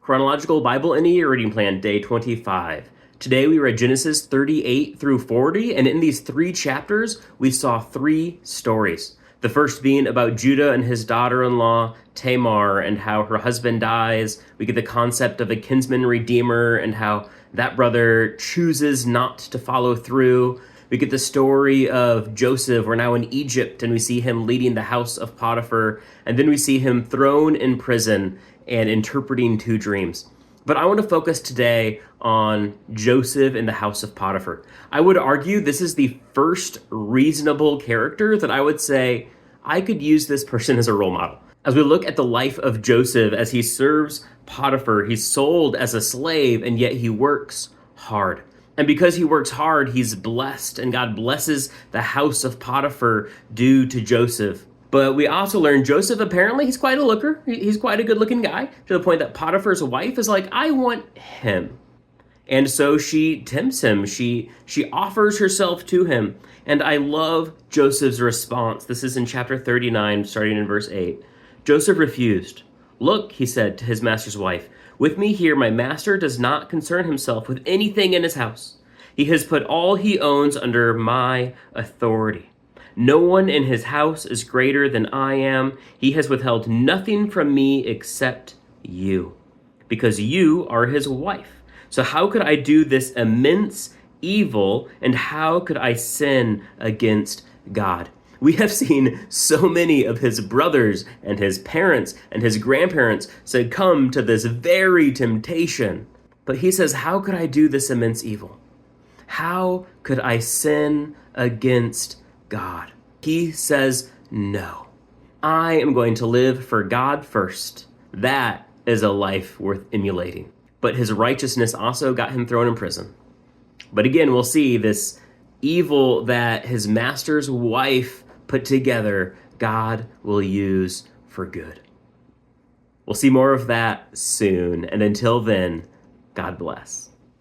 Chronological Bible in a Year reading plan, day 25. Today we read Genesis 38 through 40, and in these three chapters, we saw three stories. The first being about Judah and his daughter-in-law, Tamar, and how her husband dies. We get the concept of a kinsman redeemer and how that brother chooses not to follow through. We get the story of Joseph. We're now in Egypt, and we see him leading the house of Potiphar, and then we see him thrown in prison and interpreting two dreams. But I want to focus today on Joseph in the house of Potiphar. I would argue this is the first reasonable character that I would say I could use this person as a role model. As we look at the life of Joseph as he serves Potiphar, he's sold as a slave, and yet he works hard. And because he works hard, he's blessed, and God blesses the house of Potiphar due to Joseph. But we also learn Joseph, apparently, he's quite a looker. He's quite a good-looking guy, to the point that Potiphar's wife is like, I want him. And so she tempts him. She offers herself to him. And I love Joseph's response. This is in chapter 39, starting in verse 8. Joseph refused. Look, he said to his master's wife, with me here, my master does not concern himself with anything in his house. He has put all he owns under my authority. No one in his house is greater than I am. He has withheld nothing from me except you, because you are his wife. So how could I do this immense evil, and how could I sin against God? We have seen so many of his brothers and his parents and his grandparents succumb to this very temptation. But he says, how could I do this immense evil? How could I sin against God? He says, no. I am going to live for God first. That is a life worth emulating. But his righteousness also got him thrown in prison. But again, we'll see this evil that his master's wife put together, God will use for good. We'll see more of that soon. And until then, God bless.